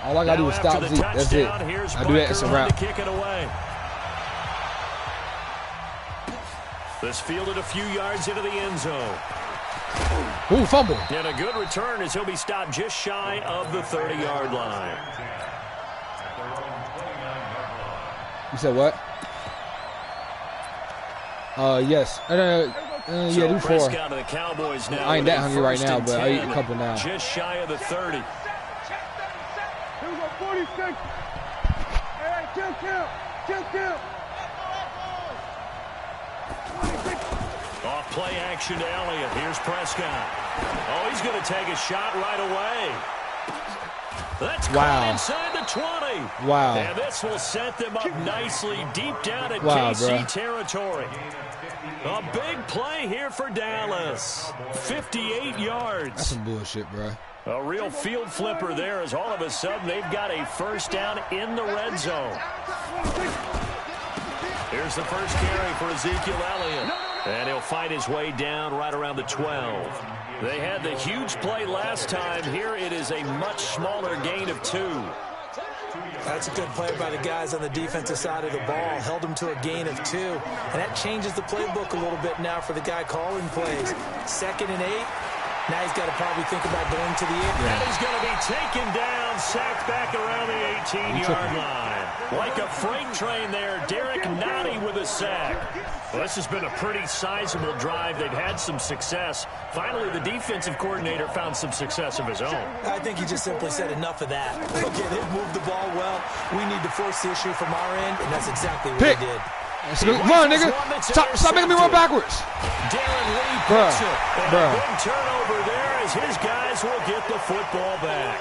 All I gotta do is stop Zeke. That's it. I do that, it's a wrap. Kick it away. This fielded a few yards into the end zone. Ooh, fumble. And a good return as he'll be stopped just shy of the 30-yard line. You said what? Yes. Yeah, do 4. To the Cowboys now. I ain't that hungry right now, but I eat a couple now. Just shy of the 30. Here we go, 46. Hey, kill. Off play action to Elliott. Here's Prescott. Oh, he's going to take a shot right away. That's caught inside the 20. Wow. And this will set them up nicely deep down at KC territory. A big play here for Dallas. 58 yards. That's some bullshit, bro. A real field flipper there as all of a sudden they've got a first down in the red zone. Here's the first carry for Ezekiel Elliott. And he'll fight his way down right around the 12. They had the huge play last time. Here it is a much smaller gain of 2. That's a good play by the guys on the defensive side of the ball. Held them to a gain of 2. And that changes the playbook a little bit now for the guy calling plays. 2nd and 8. Now he's got to probably think about going to the 8. And he's going to be taken down, sacked back around the 18-yard line. Like a freight train there, Derek Nottie with a sack. Well, this has been a pretty sizable drive. They've had some success. Finally, the defensive coordinator found some success of his own. I think he just simply said enough of that. Okay, they've moved the ball well. We need to force the issue from our end, and that's exactly what he did. Run, nigga. Stop making me run backwards. Darren Lee picks it. And a big turnover there as his guys will get the football back.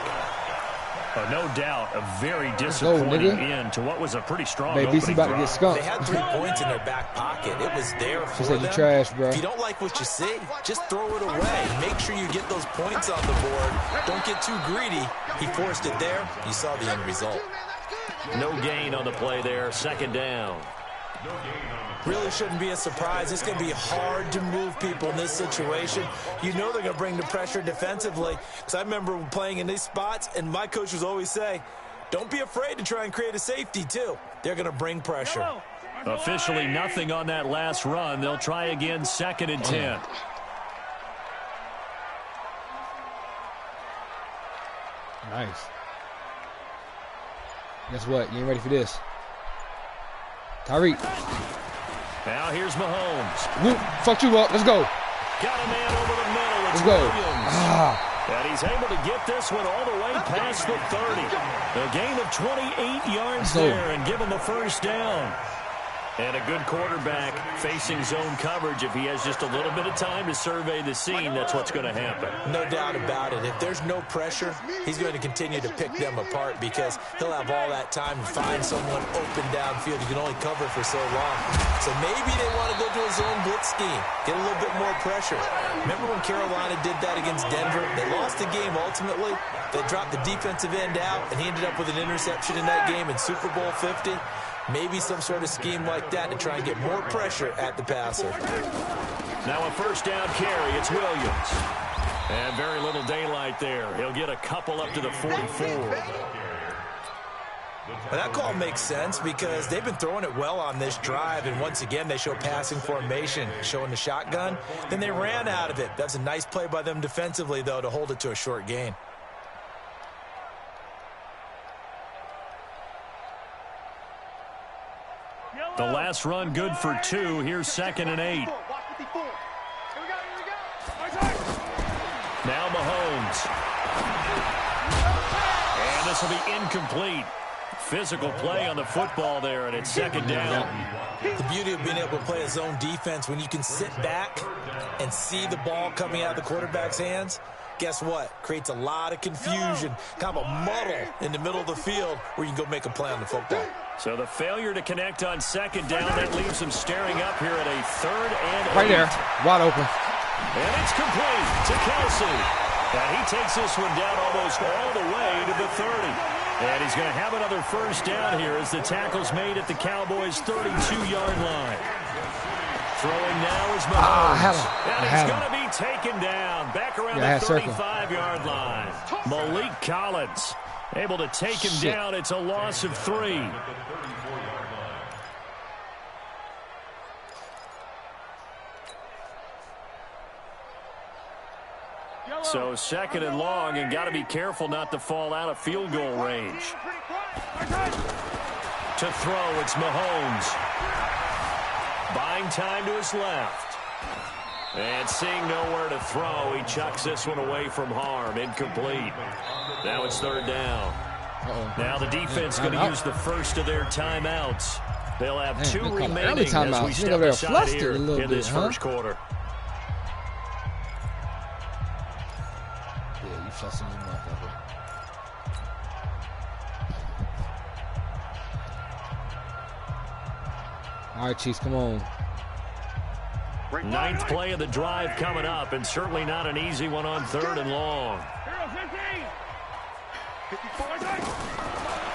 No doubt, a very disappointing end to what was a pretty strong opening BC about to get skunked. They had 3 points in their back pocket. It was there for them. You trash, bro. If you don't like what you see, just throw it away. Make sure you get those points on the board. Don't get too greedy. He forced it there. You saw the end result. No gain on the play there. 2nd down. Really shouldn't be a surprise. It's going to be hard to move people in this situation. You know they're going to bring the pressure defensively. Because I remember playing in these spots, and my coach would always say, don't be afraid to try and create a safety, too. They're going to bring pressure. Officially nothing on that last run. They'll try again, 2nd and 10. Nice. Guess what? You ain't ready for this. Tyreek. Now here's Mahomes. Whoop, fucked you up. Let's go. Got a man over the middle. It's Let's go. Williams. And he's able to get this one all the way past the 30. A gain of 28 yards there and give him a first down. And a good quarterback facing zone coverage. If he has just a little bit of time to survey the scene, that's what's going to happen. No doubt about it. If there's no pressure, he's going to continue to pick them apart because he'll have all that time to find someone open downfield. You can only cover for so long. So maybe they want to go to a zone blitz scheme, get a little bit more pressure. Remember when Carolina did that against Denver? They lost the game ultimately. They dropped the defensive end out, and he ended up with an interception in that game in Super Bowl 50. Maybe some sort of scheme like that to try and get more pressure at the passer. Now a first down carry. It's Williams. And very little daylight there. He'll get a couple up to the 44. Well, that call makes sense because they've been throwing it well on this drive, and once again they show passing formation, showing the shotgun. Then they ran out of it. That's a nice play by them defensively, though, to hold it to a short gain. The last run good for 2. Here's 2nd and 8. Now Mahomes. And this will be incomplete. Physical play on the football there, and it's 2nd down. The beauty of being able to play a zone defense when you can sit back and see the ball coming out of the quarterback's hands, guess what? Creates a lot of confusion, kind of a muddle in the middle of the field where you can go make a play on the football. So the failure to connect on 2nd down, that leaves him staring up here at a 3rd and 8. Right there, wide open. And it's complete to Kelsey. And he takes this one down almost all the way to the 30. And he's going to have another first down here as the tackle's made at the Cowboys' 32-yard line. Throwing now is Mahomes. And he's going to be taken down back around the 35-yard line. Malik Collins. Able to take him down. It's a loss of 3. So 2nd and long, and got to be careful not to fall out of field goal range. To throw, it's Mahomes. Buying time to his left. And seeing nowhere to throw, he chucks this one away from harm. Incomplete. Now it's 3rd down. Now the defense going to use the first of their timeouts. They'll have 2 remaining as we step aside here in this first quarter. Yeah, you fussing your motherfucker. All right, Chiefs, come on. 9th play of the drive coming up, and certainly not an easy one on 3rd and long.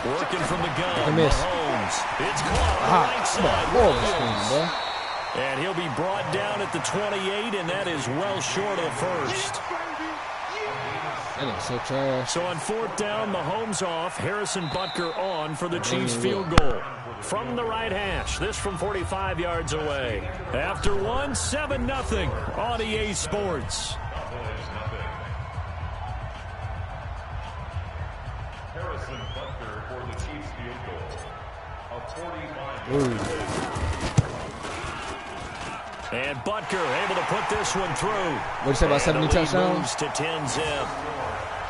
Working from the gun, Mahomes. It's caught on the right side. And he'll be brought down at the 28, and that is well short of the first. That looks so trash. So on 4th down, Mahomes off, Harrison Butker on for the Chiefs field goal. From the right hash, this from 45 yards away. After 1, 7-0 on EA Sports. Harrison Butker for the Chiefs field goal. A 45. And Butker able to put this one through. What do you say about 70 touchdowns? Moves to 10-zip.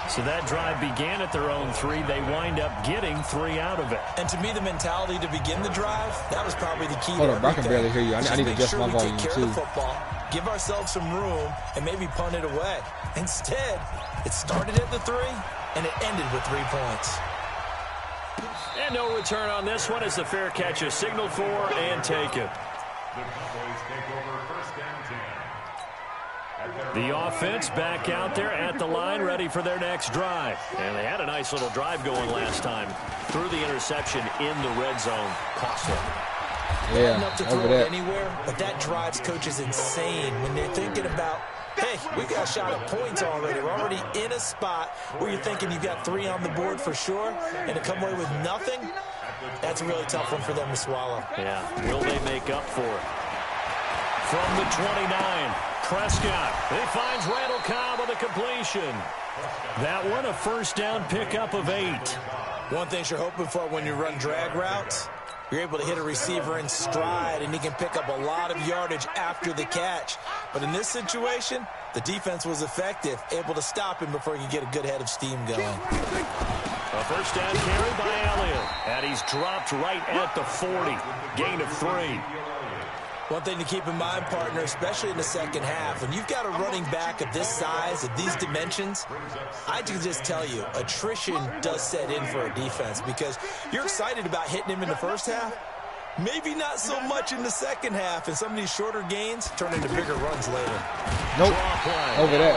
So that drive began at their own 3. They wind up getting 3 out of it. And to me, the mentality to begin the drive, that was probably the key. Hold on, I can barely hear you. I need to adjust my volume, take care too. of the football, give ourselves some room, and maybe punt it away. Instead, it started at the 3, and it ended with 3 points. And no return on this one as the fair catch is signaled for and taken. The Cowboys take over 1st and 10. The offense back out there at the line, ready for their next drive. And they had a nice little drive going last time. Threw the interception in the red zone. Costly. Yeah, enough to throw it anywhere, but that drives coaches insane when they're thinking about, hey, we've got a shot at points already. We're already in a spot where you're thinking you've got 3 on the board for sure, and to come away with nothing, that's a really tough one for them to swallow. Yeah, will they make up for it? From the 29, Prescott. He finds Randall Cobb on the completion. That one, a 1st down pickup of 8. One thing you're hoping for when you run drag routes, you're able to hit a receiver in stride, and he can pick up a lot of yardage after the catch. But in this situation, the defense was effective, able to stop him before he could get a good head of steam going. A 1st down carry by Elliott, and he's dropped right at the 40. Gain of 3. One thing to keep in mind, partner, especially in the second half, when you've got a running back of this size, of these dimensions, I can just tell you, attrition does set in for a defense because you're excited about hitting him in the first half, maybe not so much in the second half, and some of these shorter gains turn into bigger runs later. Nope, over that.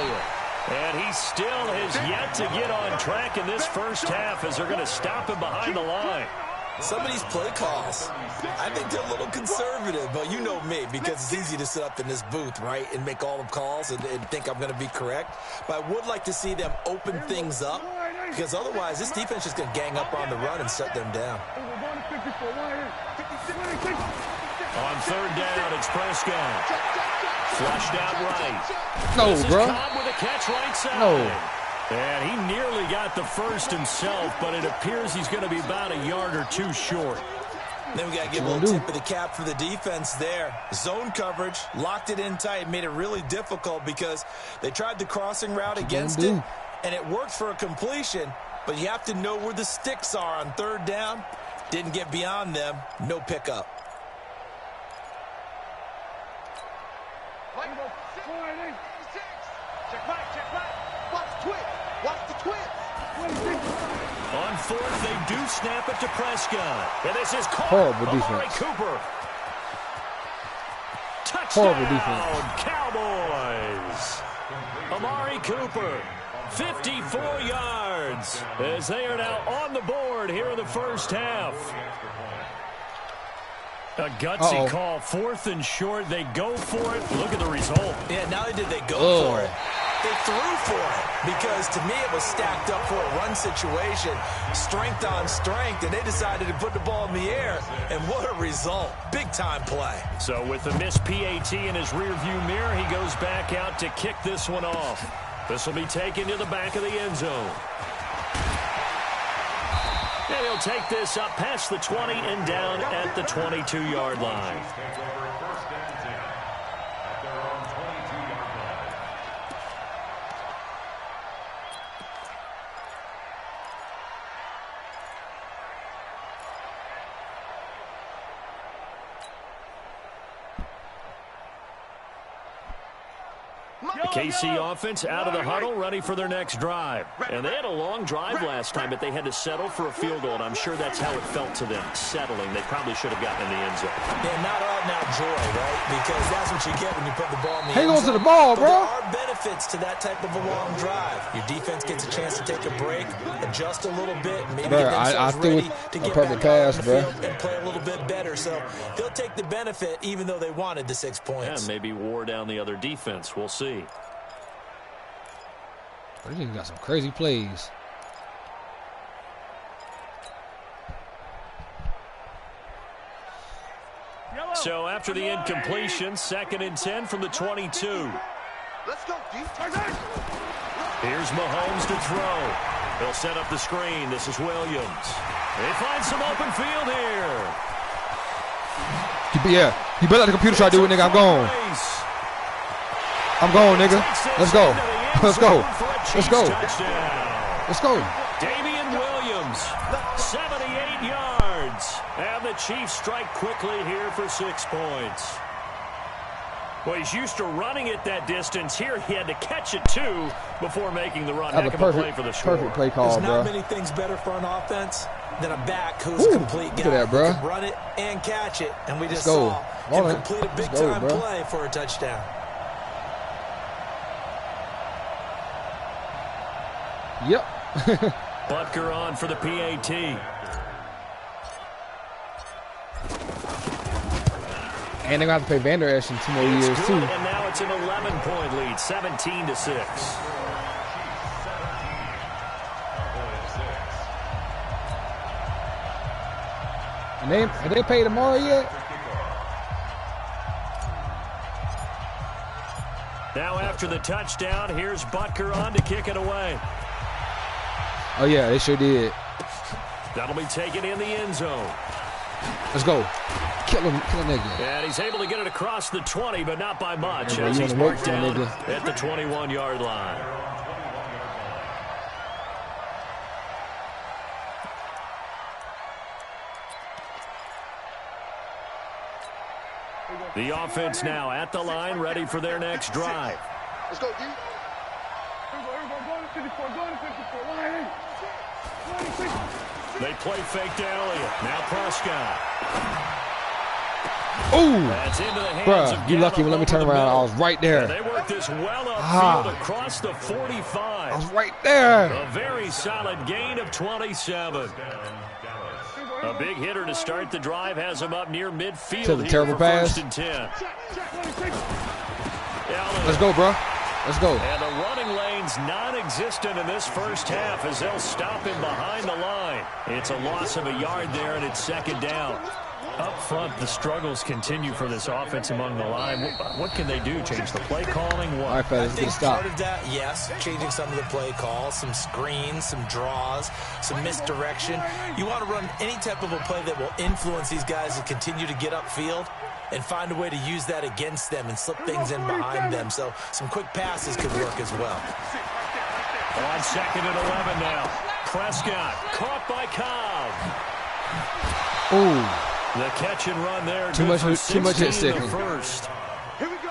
And he still has yet to get on track in this first half as they're going to stop him behind the line. Some of these play calls, I think they're a little conservative, but you know me, because it's easy to sit up in this booth, right, and make all the calls and think I'm going to be correct. But I would like to see them open things up, because otherwise this defense is going to gang up on the run and shut them down. On 3rd down, it's Prescott. Flushed out right. No, bro. Cobb with a catch right side. No. And he nearly got the first himself, but it appears he's going to be about a yard or 2 short. Then we got to give a little tip of the cap for the defense there. Zone coverage, locked it in tight, made it really difficult because they tried the crossing route against it, and it worked for a completion, but you have to know where the sticks are on 3rd down. Didn't get beyond them, no pickup. On 4th, they do snap it to Prescott. And this is caught. Horrible defense. Amari Cooper. Horrible Touchdown, defense. Cowboys. Amari Cooper, 54 yards, as they are now on the board here in the first half. A gutsy call, 4th and short. They go for it. Look at the result. Yeah, not only did they go for it, They threw for it because, to me, it was stacked up for a run situation, strength on strength, and they decided to put the ball in the air, and what a result. Big-time play. So with the missed PAT in his rearview mirror, he goes back out to kick this one off. This will be taken to the back of the end zone. And he'll take this up past the 20 and down at the 22-yard line. KC offense out of the huddle, ready for their next drive. And they had a long drive last time, but they had to settle for a field goal, and I'm sure that's how it felt to them, settling. They probably should have gotten in the end zone. Yeah, not out-and-out joy, right? Because that's what you get when you put the ball in the Hang end on zone. to the ball, bro. But there are benefits to that type of a long drive. Your defense gets a chance to take a break, adjust a little bit, maybe get themselves ready to get perfect back out pass, on the field and play a little bit better. So they'll take the benefit, even though they wanted the 6 points. And maybe wore down the other defense. We'll see. They just got some crazy plays. So after the incompletion, 2nd and 10 from the 22. Let's go, D. Here's Mahomes to throw. He'll set up the screen. This is Williams. They find some open field here. Yeah, you better let the computer try to do it, nigga. I'm gone. I'm gone, nigga. Let's go. Let's go. Let's go. Let's go. Damian Williams, 78 yards. And the Chiefs strike quickly here for 6 points. Well, he's used to running it that distance. Here he had to catch it, too, before making the run. That's a perfect play call, There's bro. not many things better for an offense than a back who's a complete guy. Look at that, bro. Who can run it and catch it. And we just go. saw him complete a big-time play for a touchdown. Yep. Butker on for the PAT. And they're going to have to pay Vander Esch in 2 more years, too. And now it's an 11-point lead, 17-6. And have they paid Amari yet? Now after the touchdown, here's Butker on to kick it away. Oh, yeah, they sure did. That'll be taken in the end zone. Let's go. Kill him nigga. And he's able to get it across the 20, but not by much, Yeah, as you he's wanna marked wait for down nigga. at the 21-yard line. The offense now at the line, ready for their next drive. Let's go, D. They play fake to Elliott. Now Prescott. Ooh. That's into the hands Bruh, of you lucky when let me turn around. I was right there. They worked this well upfield across the 45. I was right there. A very solid gain of 27. A big hitter to start the drive has him up near midfield. That's a terrible pass. 1st and 10. Let's go, bro. Let's go. And the running lane's non-existent in this first half as they'll stop him behind the line. It's a loss of a yard there, and it's 2nd down. Up front, the struggles continue for this offense among the line. What can they do? Change the play calling? What? All right, fellas, I think stop. part of that, yes, changing some of the play calls, some screens, some draws, some misdirection. You want to run any type of a play that will influence these guys to continue to get upfield and find a way to use that against them and slip things in behind them. So some quick passes could work as well. On 2nd and 11 now. Prescott caught by Cobb. Ooh. The catch and run there. Too much hit sticking. sticking.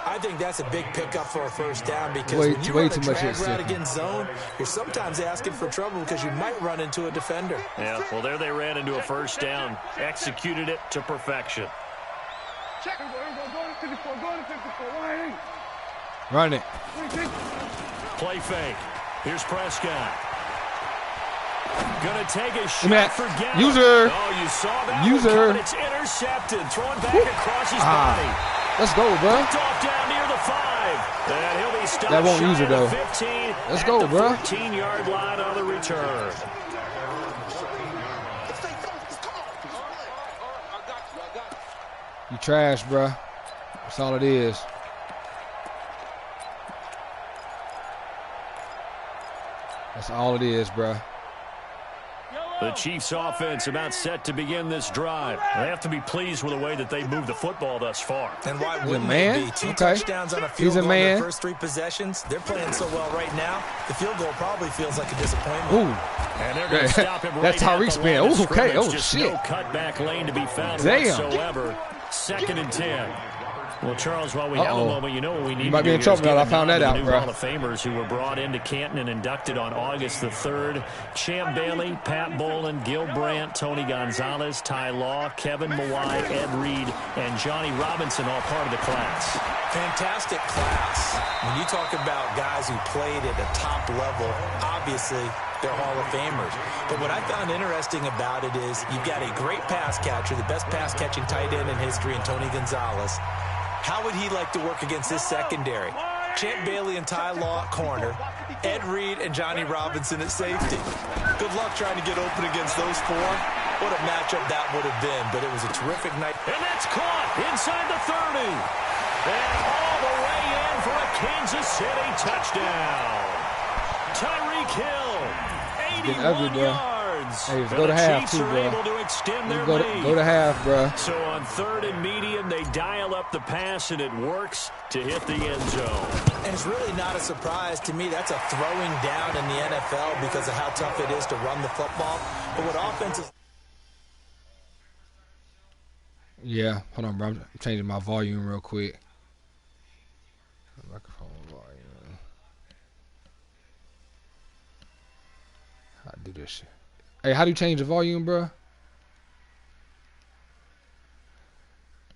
I think that's a big pickup for a first down because when you way run too a much drag hit route sticking. against zone, you're sometimes asking for trouble because you might run into a defender. Yeah, well, there they ran into a first down. Executed it to perfection. Run it. Play fake. Here's Prescott. Gonna take a me that. shot for Gallup. User. Oh, you saw that? User. It's intercepted. Throwing back across his body. Let's go, bro. Off down near the 5. And he'll be stopped That won't shy use it, of the though. 15 Let's at go, the bro. 14-yard line on the return. You trash, bro. That's all it is. That's all it is, bro. The Chiefs offense about set to begin this drive. They have to be pleased with the way that they moved the football thus far. And why He's a wouldn't man? they be? Two Okay. touchdowns on a He's field a goal in man. their first 3 possessions. They're playing so well right now, the field goal probably feels like a disappointment. Ooh. And they're going to stop him right That's at Tyreek's the man. line of Ooh, okay. scrimmage. Oh, Just shit. no cutback lane to be found Damn. whatsoever. 2nd and 10. Well, Charles, while we have a moment, you know what we need might to be do in here is trouble now. give I found a nod that to out, the new bro. Hall of Famers who were brought into Canton and inducted on August the 3rd. Champ Bailey, Pat Bolin, Gil Brandt, Tony Gonzalez, Ty Law, Kevin Mawai, Ed Reed, and Johnny Robinson, all part of the class. Fantastic class. When you talk about guys who played at a top level, obviously they're Hall of Famers. But what I found interesting about it is you've got a great pass catcher, the best pass-catching tight end in history, in Tony Gonzalez. How would he like to work against this secondary? Champ Bailey and Ty Law at corner, Ed Reed and Johnny Robinson at safety. Good luck trying to get open against those 4. What a matchup that would have been, but it was a terrific night. And that's caught inside the 30. And all the way in for a Kansas City touchdown. Tyreek Hill, 81 yards. Hey, let's go to half, Chiefs too, are bro. able to extend their Go lead. to half, bro. So on 3rd and medium, they dial up the pass, and it works to hit the end zone. And it's really not a surprise to me. That's a throwing down in the NFL because of how tough it is to run the football. But what offenses... Yeah, hold on, bro. I'm changing my volume real quick. Microphone volume. How do this shit? Hey, how do you change the volume, bro?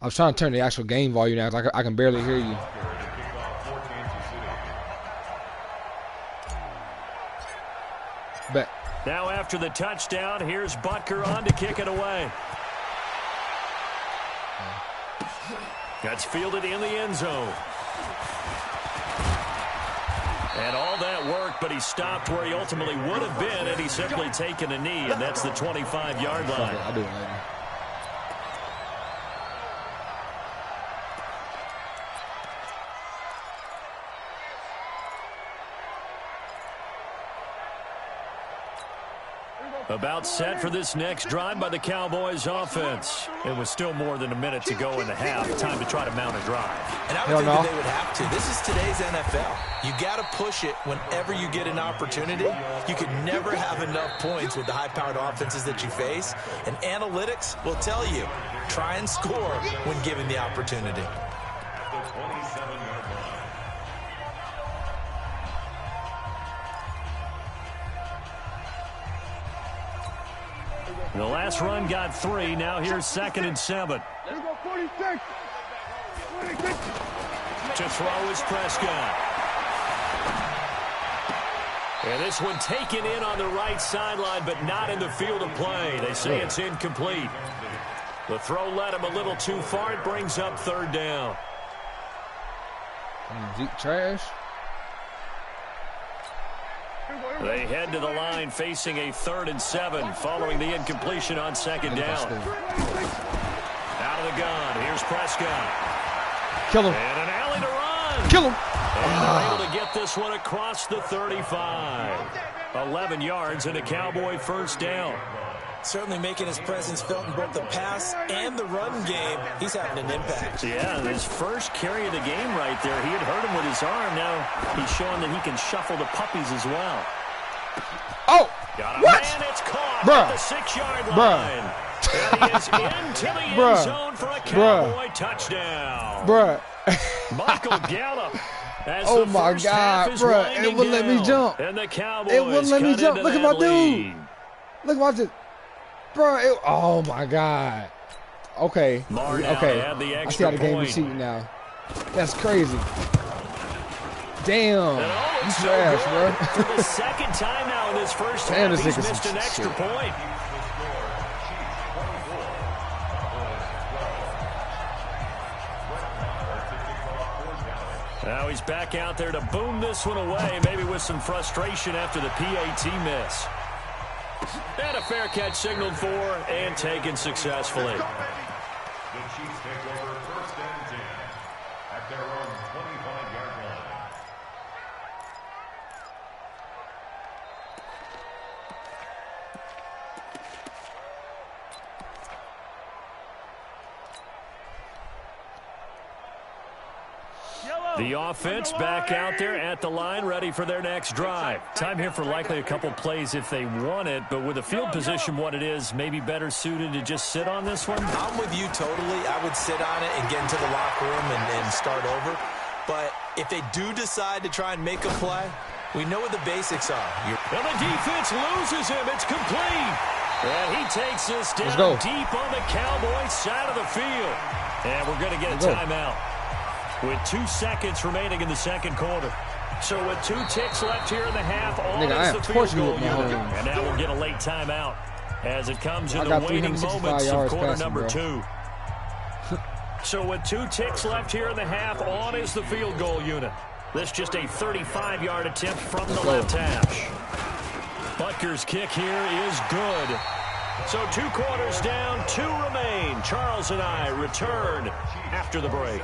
I was trying to turn the actual game volume down. I can barely hear you. But Now after the touchdown, here's Butker on to kick it away. That's fielded in the end zone. And all that worked, but he stopped where he ultimately would have been had he simply taken a knee, and that's the 25-yard line. I'll do it later. About set for this next drive by the Cowboys offense. It was still more than a minute to go in the half. Time to try to mount a drive. And I would think that they would have to. This is today's NFL. You got to push it whenever you get an opportunity. You can never have enough points with the high-powered offenses that you face. And analytics will tell you, try and score when given the opportunity. The 27-yard line. The last run got 3. Now here's 2nd and 7. Let's go 46. 46. To throw is Prescott. And this one taken in on the right sideline, but not in the field of play. They say it's incomplete. The throw led him a little too far. It brings up 3rd down. Zeke trash. They head to the line facing a 3rd and 7 following the incompletion on 2nd down. Out of the gun. Here's Prescott. Kill him. And an alley to run. Kill him. And they're able to get this one across the 35. 11 yards and a Cowboy 1st down. Certainly making his presence felt in both the pass and the run game. He's having an impact. Yeah, his first carry of the game right there. He had hurt him with his arm. Now he's showing that he can shuffle the puppies as well. Oh! Got a What? man, it's caught Bruh. at the 6-yard Bruh. line. And he is into the end Bruh. zone for a Cowboy touchdown. Bruh. Michael Gallup. As Oh the my first half God, is bruh. winding It wouldn't let me down. jump. And the Cowboys It wouldn't let me cut jump. into Look at that my dude. lead. Look, watch it. Bro, oh my God. Okay. Lamar now Okay. had the I see extra how the game point. is cheating now. That's crazy. Damn. And oh, You it's trash, no bro. good. For the 2nd time now in this first Damn, half, this he's nigga's missed some an extra shit. point. Now he's back out there to boom this one away, maybe with some frustration after the PAT miss. And a fair catch signaled for and taken successfully. The Chiefs take over 1st and 10 at their own 25-yard line. The offense back out there at the line, ready for their next drive. Time here for likely a couple plays if they want it, but with the field position what it is, maybe better suited to just sit on this one? I'm with you totally. I would sit on it and get into the locker room and start over. But if they do decide to try and make a play, we know what the basics are. And the defense loses him. It's complete. And he takes this down deep on the Cowboys side of the field. And we're going to get a timeout with 2 seconds remaining in the second quarter. So with 2 ticks left here in the half, all is the field goal unit. And now we'll get a late timeout as it comes in the waning moments of quarter number 2. So with 2 ticks left here in the half, on is the field goal unit. This just a 35-yard attempt from the left hash. Butker's kick here is good. So 2 quarters down, 2 remain. Charles and I return after the break.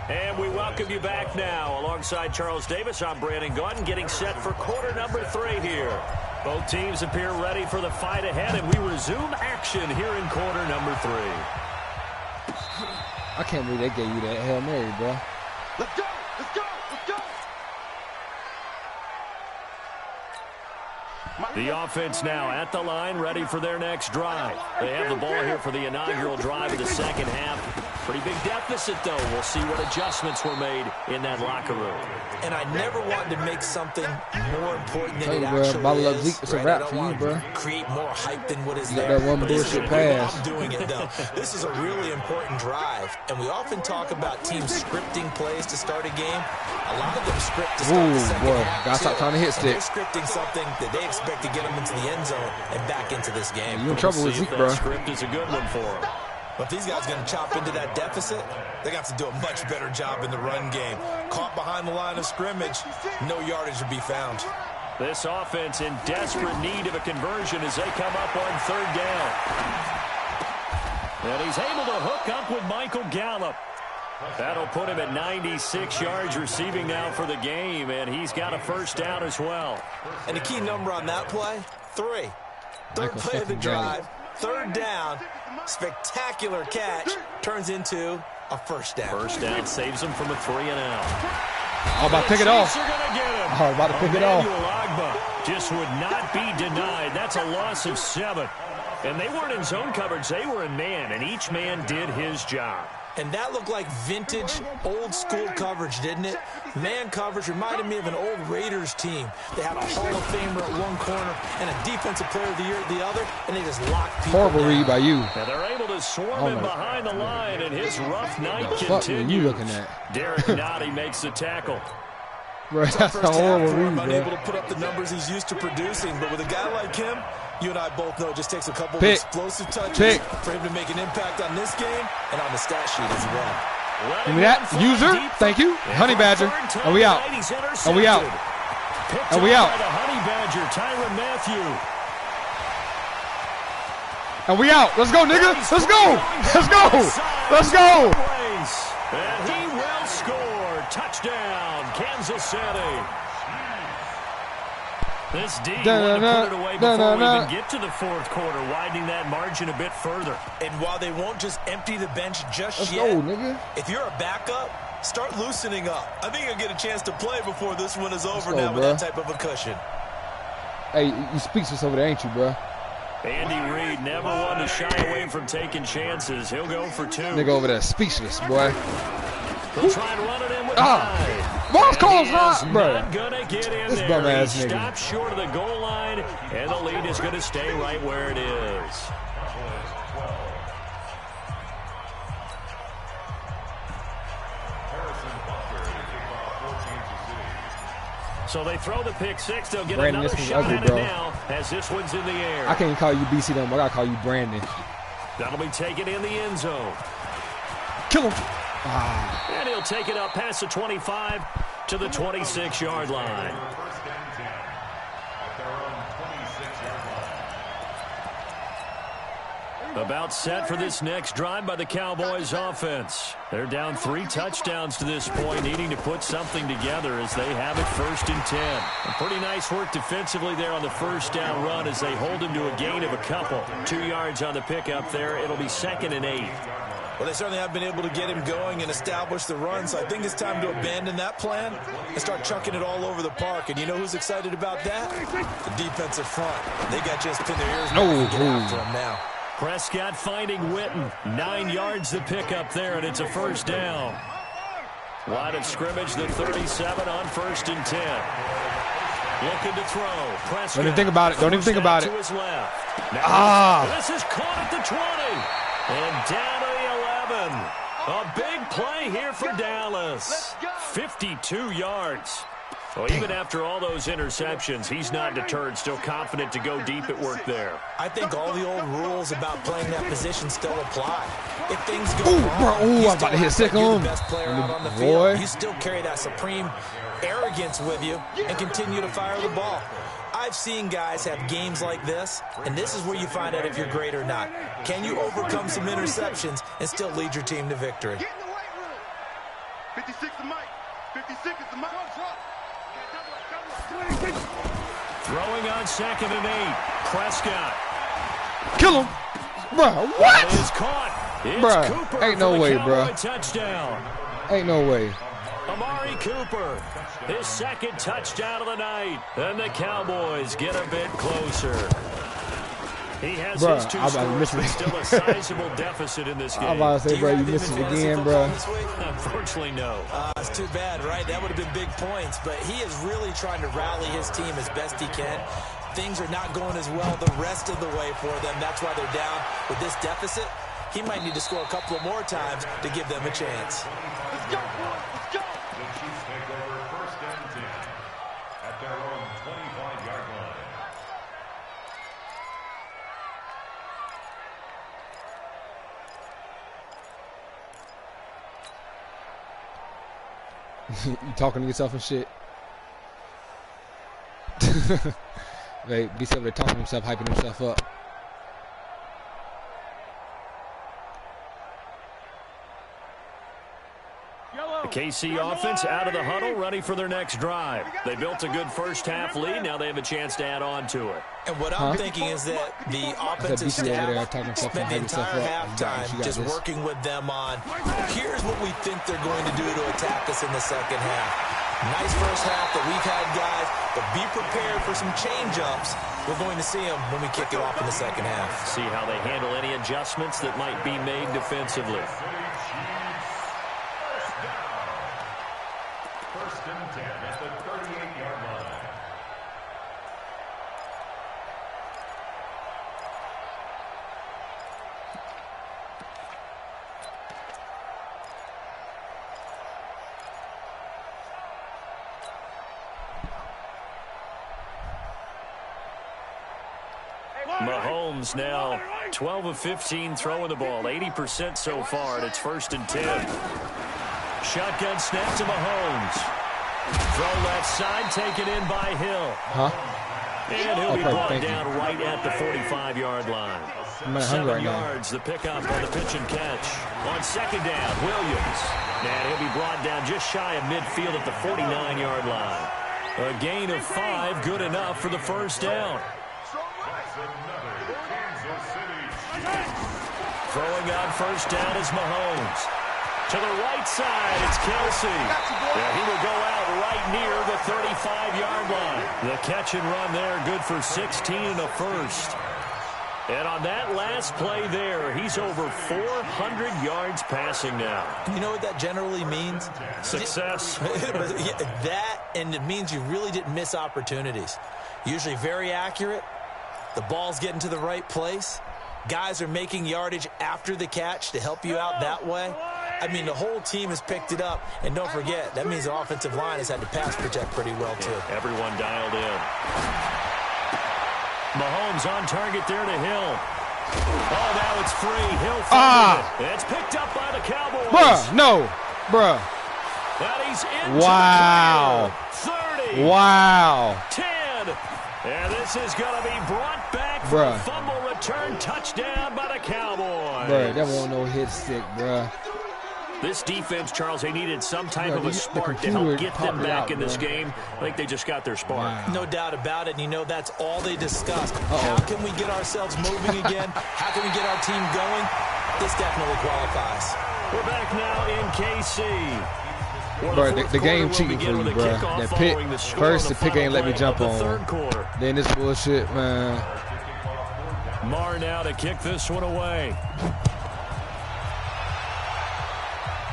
And we welcome you back now. Alongside Charles Davis, I'm Brandon Gaudin, getting set for quarter number 3 here. Both teams appear ready for the fight ahead, and we resume action here in quarter number 3. I can't believe they gave you that Hail Mary, bro. Let's go! Let's go! Let's go! The offense now at the line, ready for their next drive. They have the ball here for the inaugural drive of the second half. Pretty big deficit, though. We'll see what adjustments were made in that locker room. And I never wanted to make something more important than it bro, actually is. Zeke, it's a wrap for you, bro. Create more hype than what is you there. Got that one bullshit pass. I'm doing it, though. This is a really important drive. And we often talk about teams scripting plays to start a game. A lot of them script to start the second half, gotta stop trying to hit stick. They're scripting something that they expect to get them into the end zone and back into this game. You in trouble with Zeke, bro. That script is a good one for them. But these guys are going to chop into that deficit. They got to do a much better job in the run game. Caught behind the line of scrimmage, no yardage to be found. This offense in desperate need of a conversion as they come up on 3rd down. And he's able to hook up with Michael Gallup. That'll put him at 96 yards receiving now for the game, and he's got a 1st down as well. And the key number on that play, 3. 3rd play of the drive, 3rd down. Spectacular catch turns into a 1st down. 1st down saves him from a 3-and-out. Oh, about to pick it off. Oh, about to pick it off. Ogba just would not be denied. That's a loss of 7. And they weren't in zone coverage. They were in man, and each man did his job. And that looked like vintage, old-school coverage, didn't it? Man coverage reminded me of an old Raiders team. They had a Hall of Famer at one corner and a Defensive Player of the Year at the other, and they just locked people Horrible down. read by you. And they're able to swarm him behind the line, and his rough night continues. What are you looking at? Derek Nottie makes the tackle. Bro, that's a horrible read, bro. Unable to put up the numbers he's used to producing, but with a guy like him, you and I both know it just takes a couple of explosive touches for him to make an impact on this game and on the stat sheet as well. Give me that. User. Thank you. Honey Badger. And we out. And we out. And we out. Honey Badger, Tyrann Mathieu. And we out. Let's go, nigga. Let's go. Let's go. Let's go. And he will score. Touchdown, Kansas City. This D wanted to put it away before we even get to the 4th quarter, widening that margin a bit further. And while they won't just empty the bench just Let's yet, go, nigga. if you're a backup, start loosening up. I think you'll get a chance to play before this one is over go, with that type of a cushion. Hey, you speechless over there, ain't you, bro? Andy Reid never one to shy away from taking chances. He'll go for 2. Nigga over there, speechless, boy. He'll try and run it in with Hyde. What's calls hot, bro? Not gonna get in This there. bum-ass He nigga. stops short of the goal line, and the lead is going to stay right where it is. So they throw the pick 6. They'll get Brandon, another this shot ugly, at bro. it now as this one's in the air. I can't even call you BC them. I gotta call you Brandon. That'll be taken in the end zone. Kill him. And he'll take it up past the 25 to the 26-yard line. First and 10 at their own 26-yard line. About set for this next drive by the Cowboys offense. They're down 3 touchdowns to this point, needing to put something together as they have it first and 10. A pretty nice work defensively there on the first down run as they hold him to a gain of a couple. 2 yards on the pickup there. It'll be 2nd and 8. Well, they certainly have been able to get him going and establish the run, so I think it's time to abandon that plan and start chucking it all over the park. And you know who's excited about that? The defensive front. They got just in their ears. Get after him now. Prescott finding Witten. 9 yards to pick up there, and it's a first down. Line of scrimmage, the 37 on 1st and 10. Looking to throw. Prescott. Don't even think about it. Don't even think about it. To his left. Now this is caught at the 20. And down to the 11. A big play here for Dallas. 52 yards. Well, even after all those interceptions, he's not deterred, still confident to go deep at work there. I think all the old rules about playing that position still apply. If things go wrong, I'm about to hit sick you're on the best player out on the field. You still carry that supreme arrogance with you and continue to fire the ball. I've seen guys have games like this, and this is where you find out if you're great or not. Can you overcome some interceptions and still lead your team to victory? Get in the weight room. 56 is Mike. 56 is the Mike. Throwing on 2nd and 8. Prescott. Kill him. Bruh, what? It is caught. It's Bruh, Cooper ain't no for the way, Cowboy bruh. touchdown. Ain't no way. Amari Cooper, his 2nd touchdown of the night. And the Cowboys get a bit closer. He has his 2 scores, but still a sizable deficit in this game. I'm about to say, bro, you missed it again, bro. Unfortunately, no. It's too bad, right? That would have been big points, but he is really trying to rally his team as best he can. Things are not going as well the rest of the way for them. That's why they're down with this deficit. He might need to score a couple of more times to give them a chance. Let's go, boys. Let's go. The Chiefs take over first and 10 at their own 25-yard line. You talking to yourself and shit. Like, be over there talking to himself, hyping himself up. The KC offense out of the huddle, ready for their next drive. They built a good first-half lead. Now they have a chance to add on to it. And what I'm thinking is that the offensive staff spent the entire halftime just working with them on, here's what we think they're going to do to attack us in the second half. Nice first half that we've had, guys, but be prepared for some change-ups. We're going to see them when we kick it off in the second half. See how they handle any adjustments that might be made defensively. First and 10 at the 38-yard line. Mahomes now 12 of 15 throwing the ball, 80% so far, and it's 1st and 10. Shotgun snap to Mahomes. Throw left side, taken in by Hill. And he'll be brought down right at the 45-yard line. 7 yards, the pickup on the pitch and catch. On 2nd down, Williams. And he'll be brought down just shy of midfield at the 49-yard line. A gain of 5, good enough for the first down. Throwing on first down is Mahomes. To the right side, it's Kelsey. Yeah, he will go out right near the 35-yard line. The catch and run there, good for 16 and a first. And on that last play there, he's over 400 yards passing now. You know what that generally means? Success. That, and it means you really didn't miss opportunities. Usually very accurate. The ball's getting to the right place. Guys are making yardage after the catch to help you out that way. I mean, the whole team has picked it up. And don't forget, that means the offensive line has had to pass protect pretty well, too. Everyone dialed in. Mahomes on target there to Hill. Oh, now it's free. He'll find it. It's picked up by the Cowboys. Bruh, no. Bruh. And he's into Wow. the clear. 30. Wow. 10. And this is going to be brought back for Bruh. a fumble return touchdown by the Cowboys. Bruh, that wasn't no hit stick, bruh. This defense, Charles, they needed some type of a the spark to computer help get them popped it back out, in this bro. game. I think they just got their spark. Wow. No doubt about it, and you know that's all they discussed. How can we get ourselves moving again? How can we get our team going? This definitely qualifies. We're back now in KC. Well, Bro, fourth the game quarter will cheating begin for you, with a bro. kickoff That pick, following the score first on the pick final ain't let me play jump of the on. third quarter. Then this bullshit, man. Marr now to kick this one away.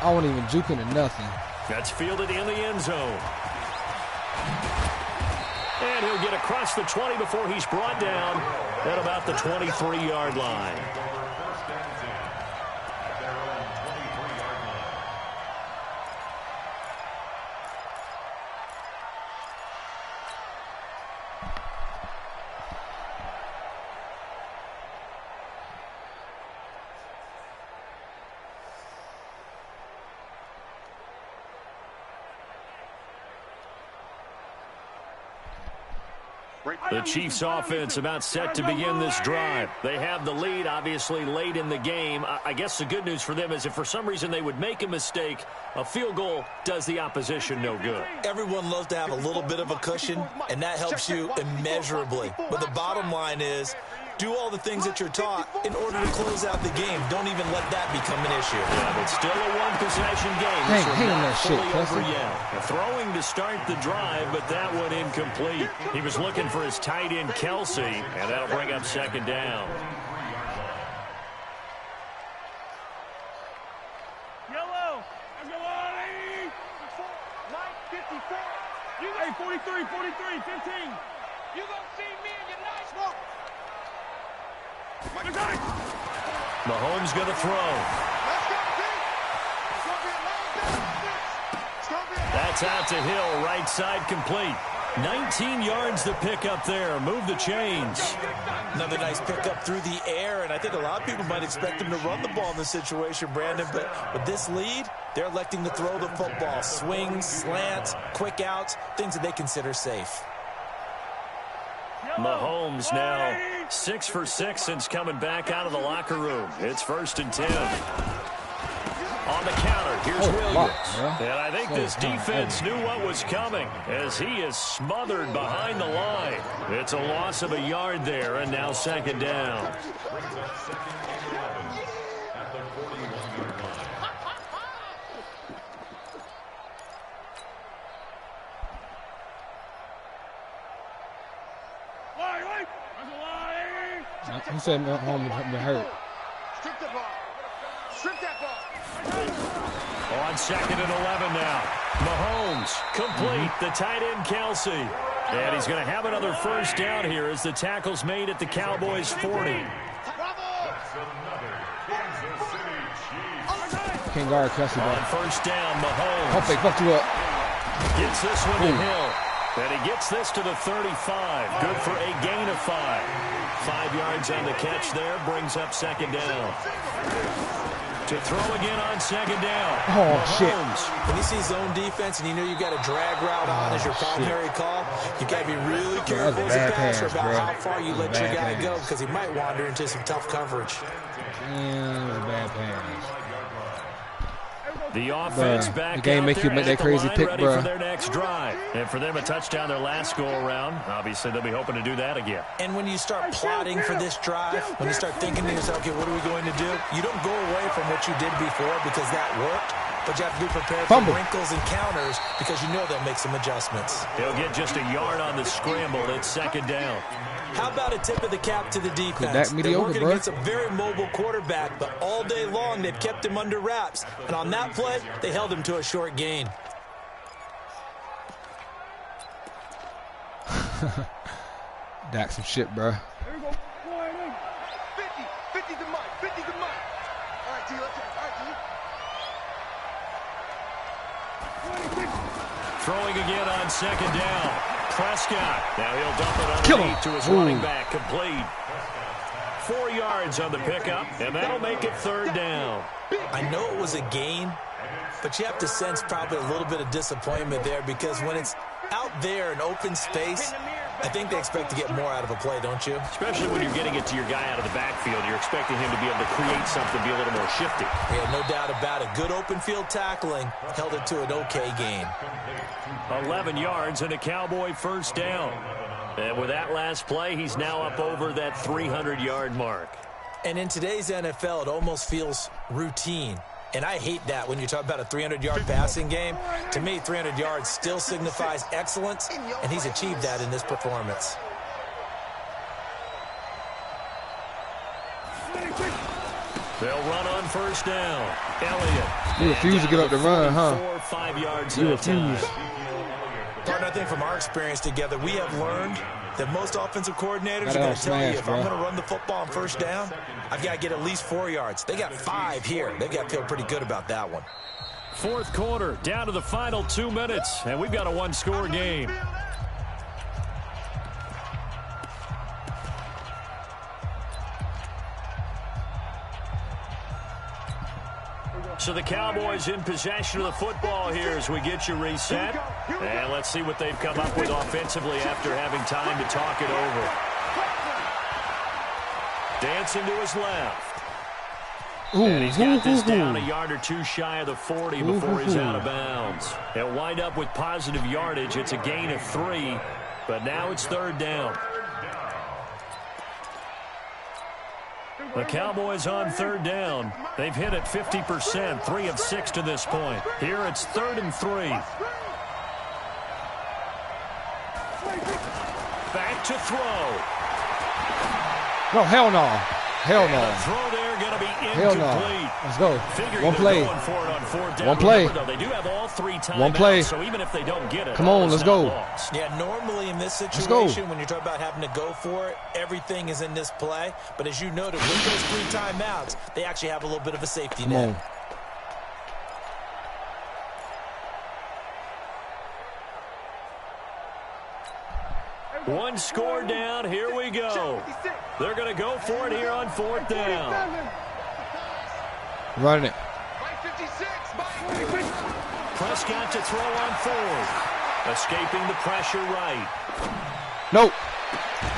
I wasn't even juking or nothing. That's fielded in the end zone. And he'll get across the 20 before he's brought down at about the 23-yard line. The Chiefs offense about set to begin this drive. They have the lead, obviously, late in the game. I guess the good news for them is if for some reason they would make a mistake, a field goal does the opposition no good. Everyone loves to have a little bit of a cushion, and that helps you immeasurably. But the bottom line is, do all the things that you're taught in order to close out the game. Don't even let that become an issue. Yeah, but still a one-possession game. Hey, so hang on not that shit, fully over Preston. yet. Throwing to start the drive, but that one incomplete. He was looking for his tight end, Kelsey, and that'll bring up second down. Yellow. Mike, 54. You got 43, 43, 15. You gonna see me in your nice walk. Mahomes going to throw. That's out to Hill, right side complete. 19 yards to pick up there. Move the chains. Another nice pickup through the air, and I think a lot of people might expect him to run the ball in this situation, Brandon, but with this lead, they're electing to throw the football. Swings, slants, quick outs, things that they consider safe. Mahomes now 6 for 6 since coming back out of the locker room. It's 1st and 10. On the counter, here's Williams. And I think this defense knew what was coming as he is smothered behind the line. It's a loss of a yard there, and now second down. He said Mahomes been hurt. Strip that ball. Strip that ball. On 2nd and 11 now. Mahomes complete. The tight end, Kelsey. And he's going to have another first down here as the tackle's made at the Cowboys' 40. Can't guard Kelsey, On bro. first down, Mahomes Hope they fucked you up. gets this one to Hill. And he gets this to the 35. Good for a gain of 5. 5 yards on the catch there. Brings up second down. To throw again on second down. Oh, shit. Mahomes. When you see zone defense and you know you got a drag route on as your primary call, you got to be really careful as a bad passer pass, about bro. how far you let That was a your guy bad go pass. because he might wander into some tough coverage. Yeah, it was a bad pass. The offense Bruh, back the game out make you there make at that the crazy line, pick, ready bruh. for their next drive. And for them a touchdown their last go-around, obviously they'll be hoping to do that again. And when you start plotting for this drive, when you start thinking to yourself, okay, what are we going to do? You don't go away from what you did before because that worked, but you have to be prepared Fumble. for wrinkles and counters because you know they'll make some adjustments. He'll get just a yard on the scramble. It's second down. How about a tip of the cap to the defense? That They're mediocre, working bro. against a very mobile quarterback, but all day long they've kept him under wraps. And on that play, they held him to a short gain. Dak some shit, bro. Here we go. 50. 50 to Mike. 50 to Mike. All right, T, let's go. All right, T. Throwing again on second down. Prescott. Now he'll dump it Kill him. underneath to his Ooh. running back. Complete. 4 yards on the pickup, and that'll make it 3rd down. I know it was a gain, but you have to sense probably a little bit of disappointment there because when it's out there in open space, I think they expect to get more out of a play, don't you? Especially when you're getting it to your guy out of the backfield. You're expecting him to be able to create something, be a little more shifty. Yeah, no doubt about it. Good open field tackling held it to an okay gain. 11 yards and a Cowboy 1st down. And with that last play, he's now up over that 300-yard mark. And in today's NFL, it almost feels routine. And I hate that when you talk about a 300-yard passing game. To me, 300 yards still signifies excellence, and he's achieved that in this performance. They'll run on 1st down. Elliott. You refuse to give up the run, huh? 4 or 5 yards. You refuse. Partner, I think from our experience together, we have learned that most offensive coordinators are going to tell you, if I'm going to run the football on 1st down, I've got to get at least 4 yards. They got 5 here. They've got to feel pretty good about that one. 4th quarter, down to the final 2 minutes, and we've got a 1-score game. So the Cowboys in possession of the football here as we get you reset. And let's see what they've come up with offensively after having time to talk it over. Dancing to his left. And he's got this down a yard or 2 shy of the 40 before he's out of bounds. They'll wind up with positive yardage. It's a gain of 3, but now it's 3rd down. The Cowboys on 3rd down. They've hit it 50%, 3 of 6 to this point. Here it's 3rd and 3. Back to throw. No, hell no. Hell And no. the throw there going to be Hell incomplete. no. Let's go. Figuring One they're play. going for it on 4th down. One play. Remember, though, they do have all 3 timeouts. One play. So even if they don't get it, Come on, all is let's not go. lost. Yeah, normally in this situation, when you're talking about having to go for it, everything is in this play. But as you noted, with those 3 timeouts, they actually have a little bit of a safety Come net. on. One score down. Here we go. They're going to go for it here on 4th down. Running it. Prescott to throw on 4th. Escaping the pressure right. No.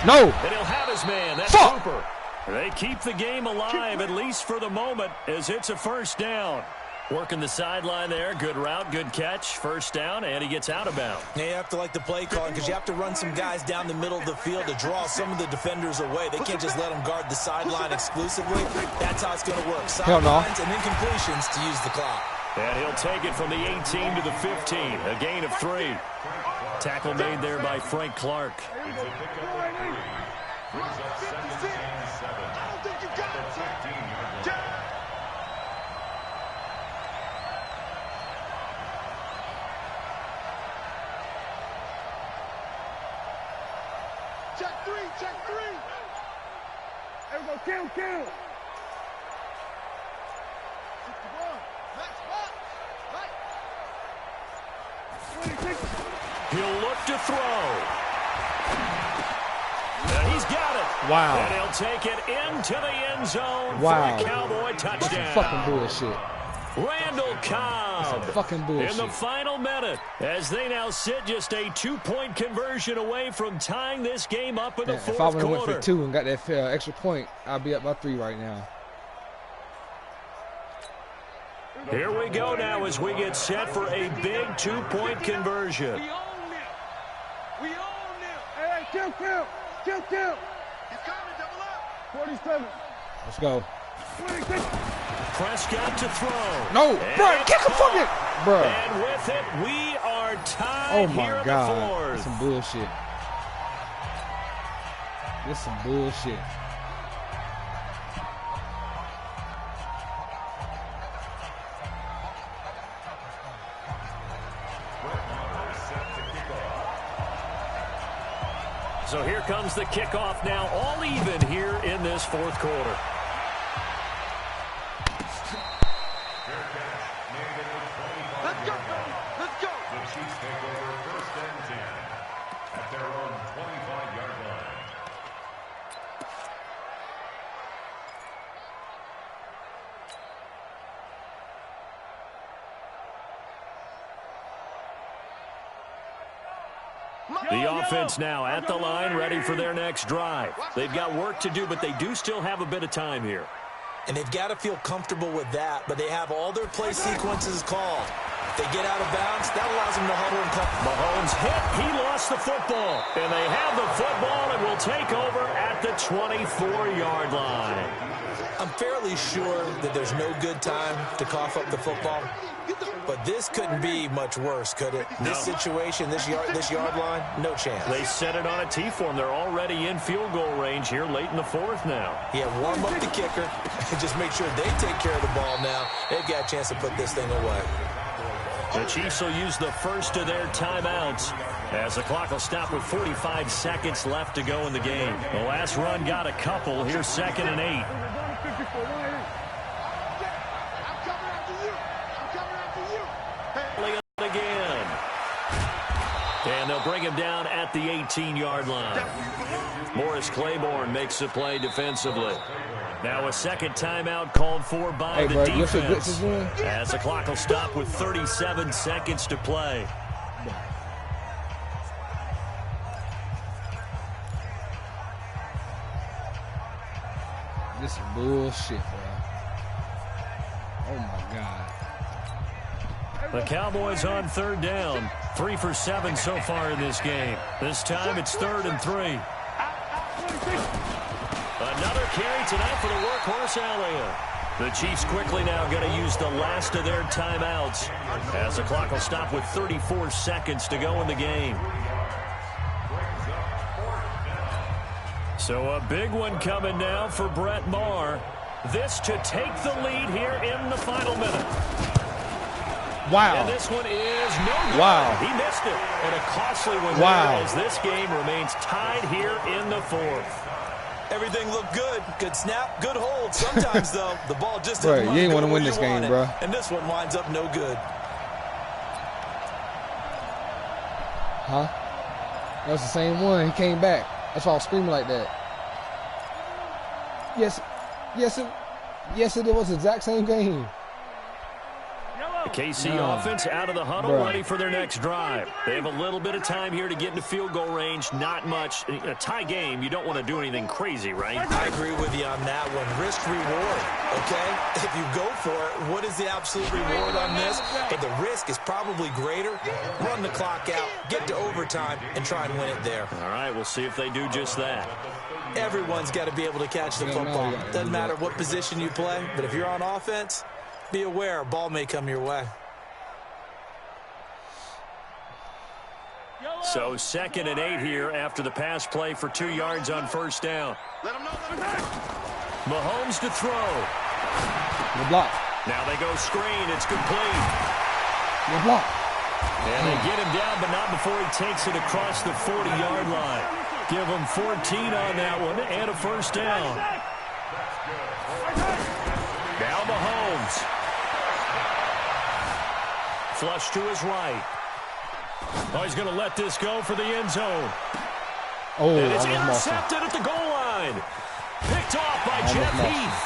No. And he'll have his man. That's Fuck. Cooper. They keep the game alive, at least for the moment, as it's a 1st down. Working the sideline there. Good route, good catch. 1st down, and he gets out of bounds. Now you have to like the play calling because you have to run some guys down the middle of the field to draw some of the defenders away. They can't just let them guard the sideline exclusively. That's how it's going to work. Sidelines and then completions to use the clock. And he'll take it from the 18 to the 15. A gain of 3. Tackle made there by Frank Clark. Check 3. There we go. Kill. 61. He'll look to throw. And he's got it. Wow. And he'll take it into the end zone Wow. for a Cowboy touchdown. Fucking bullshit. Randall Cobb Fucking bullshit. in the final minute as they now sit just a 2-point conversion away from tying this game up in the If I fourth would have went quarter. for 2 and got that extra point, I'd be up by 3 right now. Here we go now as we get set for a big 2-point conversion. We own it. Hey, kill. He's coming, double up. 47. Let's go. 26. Prescott to throw. No, bro, And kick a fucking, bro. And with it, we are tied Oh here my in God, the that's fourth. some bullshit. This some bullshit. So here comes the kickoff now, all even here in this fourth quarter. Let's go. The Chiefs take over 1st and 10 at their own 25-yard line. The offense now at the line, ready for their next drive. They've got work to do, but they do still have a bit of time here. And they've got to feel comfortable with that, but they have all their play sequences called. If they get out of bounds, that allows them to huddle and cover. Mahomes hit. He lost the football. And they have the football and will take over at the 24-yard line. I'm fairly sure that there's no good time to cough up the football. But this couldn't be much worse, could it? No. This situation, this yard line, no chance. They set it on a T-form. They're already in field goal range here late in the fourth now. Yeah, warm up the kicker and just make sure they take care of the ball now. They've got a chance to put this thing away. The Chiefs will use the first of their timeouts as the clock will stop with 45 seconds left to go in the game. The last run got a couple. Here's 2nd and 8. Again. And they'll bring him down at the 18-yard line. Morris Claiborne makes the play defensively. Now a second timeout called for by the defense. As the clock will stop with 37 seconds to play. This is bullshit, bro. Oh, my God. The Cowboys on 3rd down. 3 for 7 so far in this game. This time it's 3rd and 3. Another carry tonight for the workhorse Elliott. The Chiefs quickly now going to use the last of their timeouts as the clock will stop with 34 seconds to go in the game. So a big one coming now for Brett Maher. This to take the lead here in the final minute. Wow. And this one is no good. Wow. He missed it. And a costly one wow. there as this game remains tied here in the fourth. Everything looked good. Good snap, good hold. Sometimes, though, the ball just bro, doesn't you ain't want to win where this you game, want it. bro. And this one winds up no good. Huh? That was the same one. He came back. That's why I was screaming like that. Yes, it was the exact same game. The KC offense out of the huddle, ready for their next drive. They have a little bit of time here to get into field goal range. Not much. In a tie game, you don't want to do anything crazy, right? I agree with you on that one. Risk reward, okay? If you go for it, what is the absolute reward on this? But the risk is probably greater. Run the clock out, get to overtime, and try and win it there. All right, we'll see if they do just that. Everyone's got to be able to catch the football. Doesn't matter what position you play, but if you're on offense, be aware a ball may come your way. So 2nd and 8 here after the pass play for 2 yards on 1st down. Mahomes to throw. The block. Now they go screen. It's complete. The block. And they get him down, but not before he takes it across the 40-yard line. Give him 14 on that one and a 1st down. Now Mahomes. Flush to his right. Oh, he's going to let this go for the end zone. Oh, and it's intercepted at the goal line. Picked off by Jeff Heath.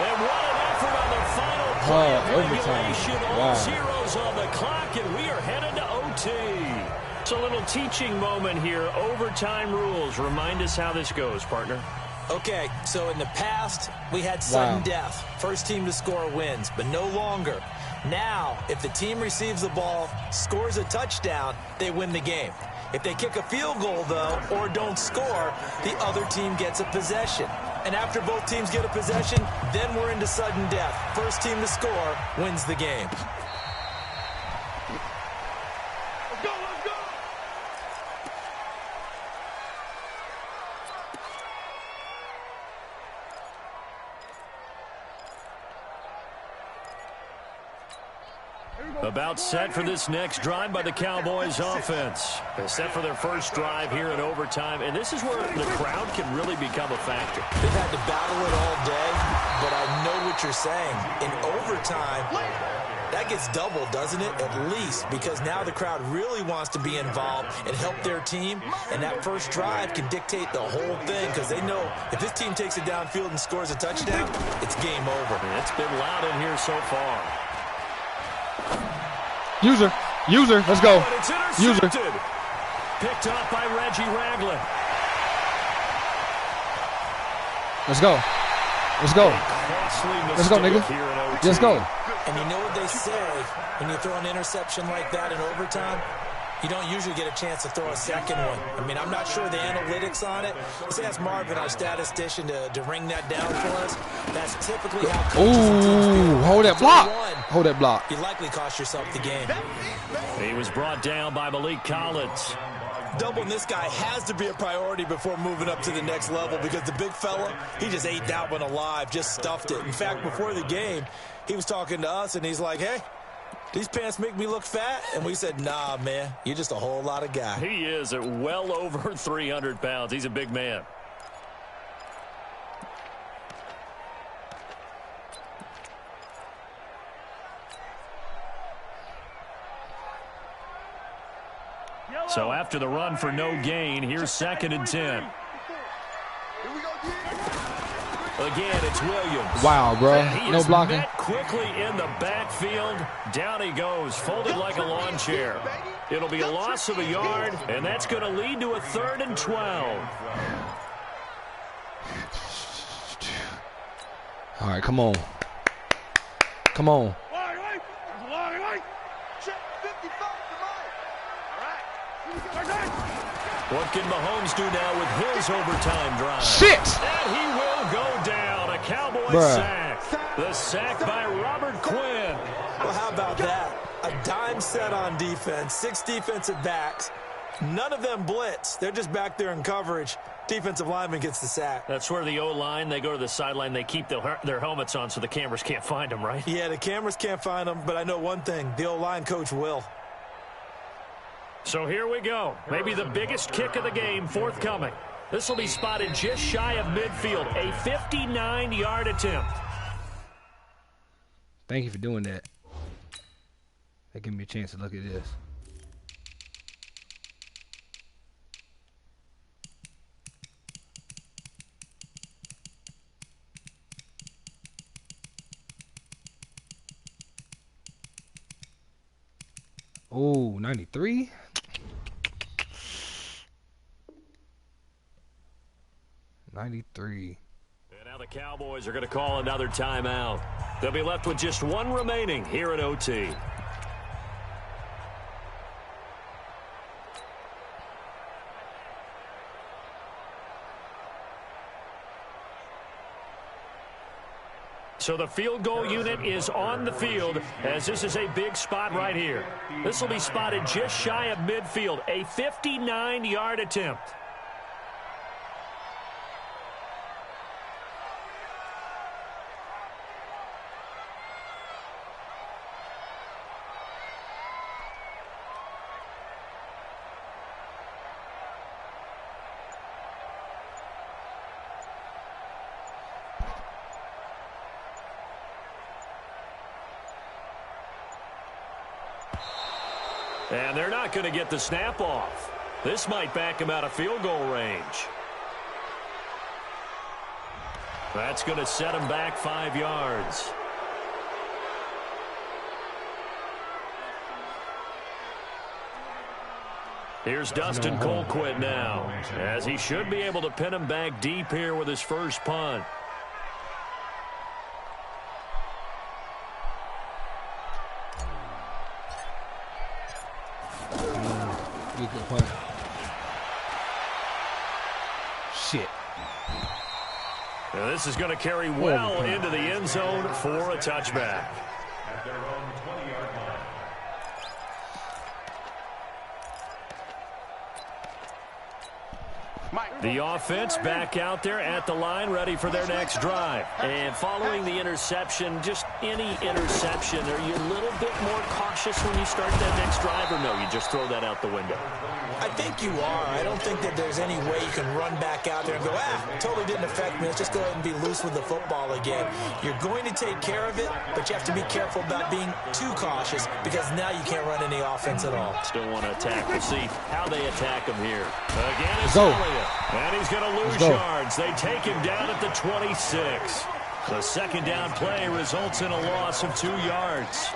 And what an effort on the final play of regulation. All zeros on the clock, and we are headed to OT. It's a little teaching moment here. Overtime rules. Remind us how this goes, partner. Okay, so in the past, we had sudden death. First team to score wins, but no longer. Now, if the team receives the ball, scores a touchdown, they win the game. If they kick a field goal, though, or don't score, the other team gets a possession. And after both teams get a possession, then we're into sudden death. First team to score wins the game. Let's go, let's go! About set for this next drive by the Cowboys offense. They're set for their first drive here in overtime, and this is where the crowd can really become a factor. They've had to battle it all day, but I know what you're saying. In overtime, that gets doubled, doesn't it? At least, because now the crowd really wants to be involved and help their team, and that first drive can dictate the whole thing because they know if this team takes it downfield and scores a touchdown, it's game over. And it's been loud in here so far. User, let's go. It's User. picked up by Reggie Ragland. Let's go. Let's go. Let's go, nigga. Let's go. And you know what they say, when you throw an interception like that in overtime, you don't usually get a chance to throw a second one. I mean, I'm not sure the analytics on it. Let's ask Marvin, our statistician, to ring that down for us. That's typically how coaches and teams do. Hold that block. Hold that block. You likely cost yourself the game. He was brought down by Malik Collins. Doubling this guy has to be a priority before moving up to the next level because the big fella, he just ate that one alive, just stuffed it. In fact, before the game, he was talking to us, and he's like, hey, these pants make me look fat? And we said, nah, man, you're just a whole lot of guy. He is at well over 300 pounds. He's a big man. So after the run for no gain, here's 2nd and 10. Again, it's Williams. Wow, bro. No blocking. Met quickly in the backfield. Down he goes, folded like a lawn chair. It'll be a loss of a yard, and that's going to lead to a 3rd and 12. All right, come on. Come on. What can Mahomes do now with his overtime drive? Shit! And he will go down. A Cowboys sack. The sack by Robert Quinn. Well, how about that? A dime set on defense, 6 defensive backs. None of them blitz. They're just back there in coverage. Defensive lineman gets the sack. That's where the O-line, they go to the sideline, they keep their helmets on so the cameras can't find them, right? Yeah, the cameras can't find them, but I know one thing. The O-line coach will. So here we go. Maybe the biggest kick of the game forthcoming. This will be spotted just shy of midfield. A 59-yard attempt. Thank you for doing that. That gave me a chance to look at this. Oh, 93. 93. And now the Cowboys are going to call another timeout. They'll be left with just one remaining here at OT. So the field goal unit is on the field as this is a big spot right here. This will be spotted just shy of midfield. A 59-yard attempt. And they're not going to get the snap off. This might back him out of field goal range. That's going to set him back 5 yards. Here's Dustin Colquitt now, as he should be able to pin him back deep here with his first punt. Good punt. Shit. Now this is going to carry well into the end zone for a touchback. At their own 20-yard line. The offense back out there at the line, ready for their next drive. And following the interception, just any interception, are you a little bit more cautious when you start that next drive, or no, you just throw that out the window? I think you are. I don't think that there's any way you can run back out there and go, totally didn't affect me. Let's just go ahead and be loose with the football again. You're going to take care of it, but you have to be careful about being too cautious because now you can't run any offense at all. Still want to attack. We'll see how they attack him here. Again, it's Elliott. And he's going to lose yards. They take him down at the 26. The second down play results in a loss of 2 yards.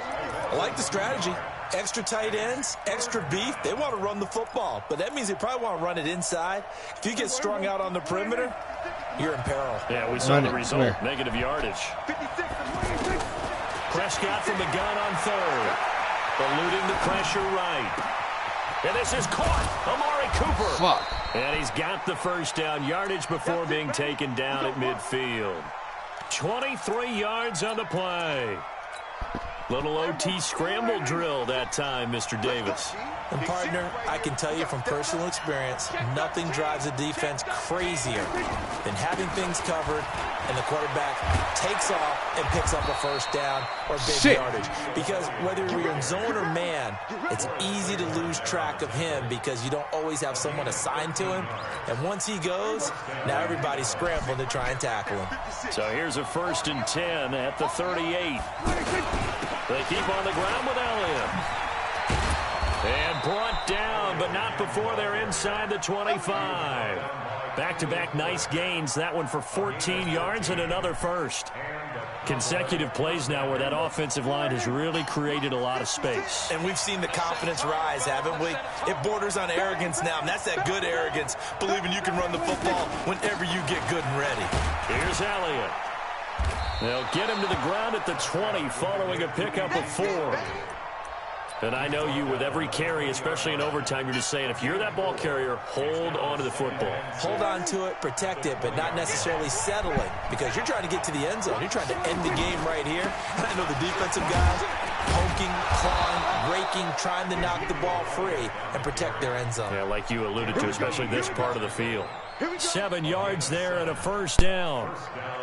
I like the strategy. Extra tight ends, extra beef, they want to run the football. But that means they probably want to run it inside. If you get strung out on the perimeter, you're in peril. Yeah, we saw the result. Negative yardage. Prescott from the gun on third. Eluding the pressure right. And this is caught. Amari Cooper. Fuck. And he's got the first down. Yardage before being taken down at midfield. 23 yards on the play. Little OT scramble drill that time, Mr. Davis. And, partner, I can tell you from personal experience, nothing drives a defense crazier than having things covered and the quarterback takes off and picks up a first down or big yardage. Because whether you're in zone or man, it's easy to lose track of him because you don't always have someone assigned to him. And once he goes, now everybody's scrambling to try and tackle him. So here's a 1st and 10 at the 38. They keep on the ground with Elliott. And brought down, but not before they're inside the 25. Back-to-back nice gains. That one for 14 yards and another first. Consecutive plays now where that offensive line has really created a lot of space. And we've seen the confidence rise, haven't we? It borders on arrogance now, and that's that good arrogance, believing you can run the football whenever you get good and ready. Here's Elliott. They'll get him to the ground at the 20 following a pickup of 4. And I know you, with every carry, especially in overtime, you're just saying, if you're that ball carrier, hold on to the football. Hold on to it, protect it, but not necessarily settling, because you're trying to get to the end zone. You're trying to end the game right here. And I know the defensive guys poking, clawing, raking, trying to knock the ball free and protect their end zone. Yeah, like you alluded to, especially this part of the field. 7 yards there and a first down.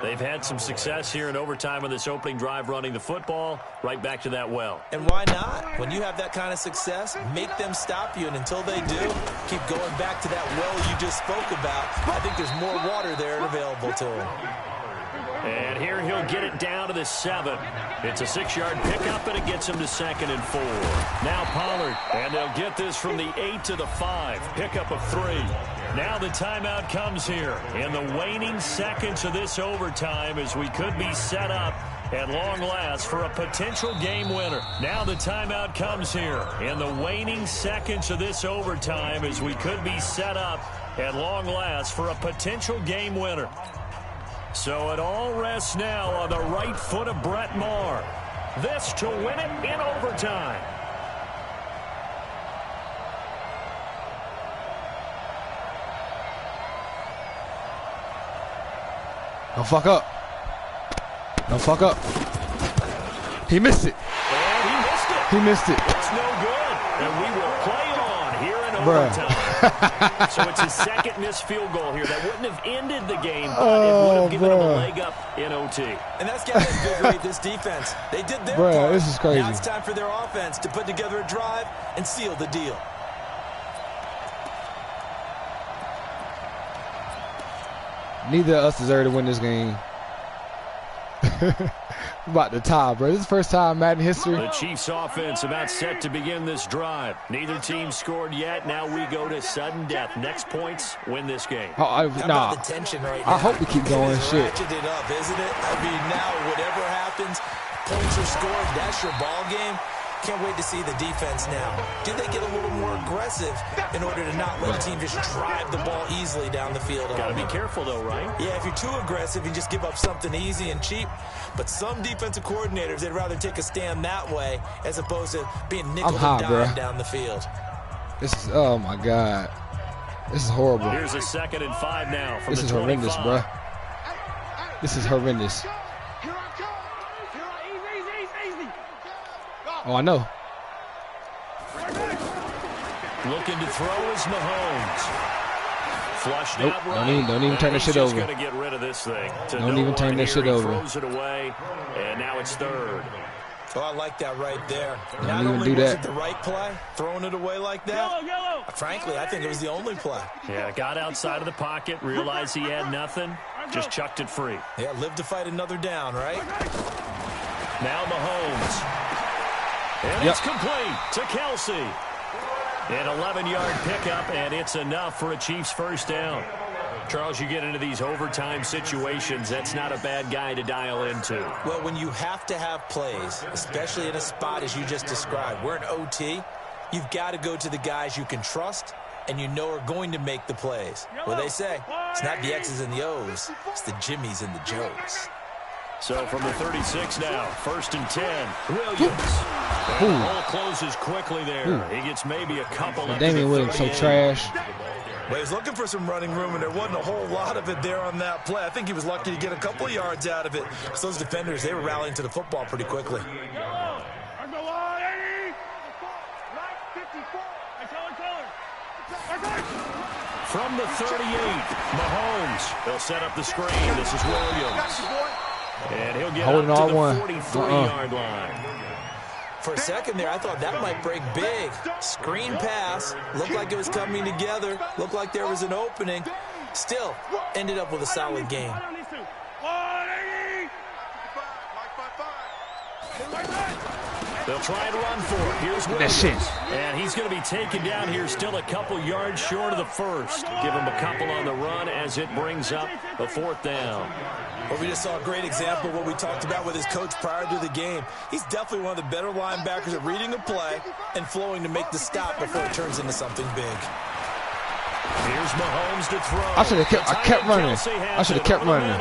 They've had some success here in overtime on this opening drive running the football. Right back to that well. And why not? When you have that kind of success, make them stop you. And until they do, keep going back to that well you just spoke about. I think there's more water there and available to him. And here he'll get it down to the 7. It's a 6-yard pickup, and it gets him to 2nd and 4. Now Pollard, and they'll get this from the 8 to the 5. Pickup of 3. Now the timeout comes here in the waning seconds of this overtime as we could be set up at long last for a potential game winner. Now the timeout comes here in the waning seconds of this overtime as we could be set up at long last for a potential game winner. So it all rests now on the right foot of Brett Maher. This to win it in overtime. Don't fuck up. Don't fuck up. He missed it. And he missed it. He missed it. It's no good. And we will play on here in overtime. So it's his second missed field goal here. That wouldn't have ended the game, but it would have given him a leg up in OT. And that's got to invigorate this defense. They did their part. This is crazy. Now it's time for their offense to put together a drive and seal the deal. Neither of us deserve to win this game. About to tie, bro. This is the first time Madden history. The Chiefs offense about set to begin this drive. Neither team scored yet. Now we go to sudden death. Next points win this game. How about the tension right now? I hope we keep going. Shit. Ratcheted up, isn't it? I mean, now whatever happens, points are scored. That's your ball game. Can't wait to see the defense now. Do they get a little more aggressive in order to not let a team just drive the ball easily down the field? Got to be careful, though, right? Yeah, if you're too aggressive, you just give up something easy and cheap. But some defensive coordinators, they'd rather take a stand that way as opposed to being nickel and dime down the field. This is, oh, my God. This is horrible. Here's a 2nd and 5 now from the 25. This is horrendous, bro. This is horrendous. Oh, I know. Looking to throw is Mahomes. Flushed out right. Don't even turn that shit over. He's just going to get rid of this thing. Don't even turn that shit over. Throws it away, and now it's 3rd. Oh, I like that right there. Not only was it the right play, throwing it away like that. Yellow. Frankly, I think it was the only play. Yeah, got outside of the pocket, realized he had nothing, just chucked it free. Yeah, live to fight another down, right? Now Mahomes. And it's complete to Kelsey. An 11-yard pickup, and it's enough for a Chiefs first down. Charles, you get into these overtime situations, that's not a bad guy to dial into. Well, when you have to have plays, especially in a spot as you just described, we're in OT, you've got to go to the guys you can trust and you know are going to make the plays. Well, they say it's not the X's and the O's, it's the Jimmies and the Joes. So from the 36 now, 1st and 10, Williams. And the hole closes quickly there. He gets maybe a couple. Damian Williams so trash. Well, he was looking for some running room, and there wasn't a whole lot of it there on that play. I think he was lucky to get a couple of yards out of it. Because those defenders, they were rallying to the football pretty quickly. From the 38, Mahomes. He'll set up the screen. This is Williams. And he'll get holding up to all the one. 43-yard line. For a second there, I thought that might break big. Screen pass. Looked like it was coming together. Looked like there was an opening. Still, ended up with a solid game. They'll try and run for it. Here's Williams. And he's going to be taken down here still a couple yards short of the first. Give him a couple on the run as it brings up the 4th down. Well, we just saw a great example of what we talked about with his coach prior to the game. He's definitely one of the better linebackers at reading a play and flowing to make the stop before it turns into something big. Here's Mahomes to throw. I kept running. I should have kept running.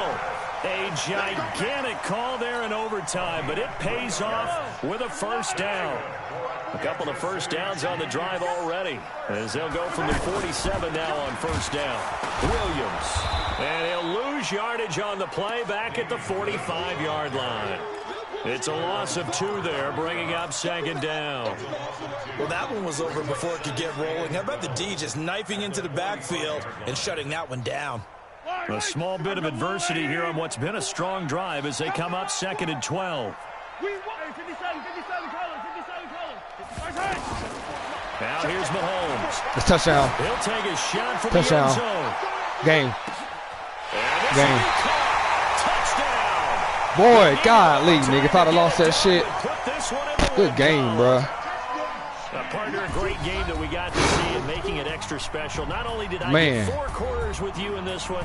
A gigantic call there in overtime, but it pays off with a first down. A couple of first downs on the drive already, as they'll go from the 47 now on first down. Williams, and he'll lose yardage on the play back at the 45-yard line. It's a loss of 2 there, bringing up 2nd down. Well, that one was over before it could get rolling. How about the D just knifing into the backfield and shutting that one down? A small bit of adversity here on what's been a strong drive as they come up 2nd and 12. Now here's Mahomes. It's touchdown. He'll take a shot from Touchdown. the end zone. Game. Game. Touchdown. Boy, golly, nigga, if I'd have lost that shit. Good game, bro. Partner, a great game that we got to see and making it extra special. Not only did I get 4 quarters with you in this one,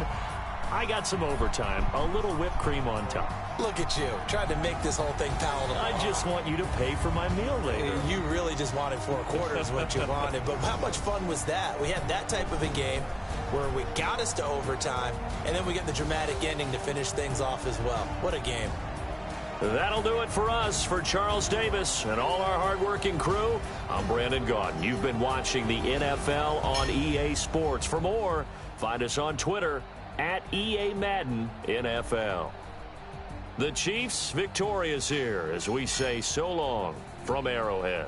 I got some overtime, a little whipped cream on top. Look at you, trying to make this whole thing palatable. I just want you to pay for my meal later. You really just wanted 4 quarters what you wanted, but how much fun was that? We had that type of a game where we got us to overtime, and then we get the dramatic ending to finish things off as well. What a game. That'll do it for us. For Charles Davis and all our hardworking crew, I'm Brandon Gaudin. You've been watching the NFL on EA Sports. For more, find us on Twitter at EA Madden NFL. The Chiefs victorious here as we say so long from Arrowhead.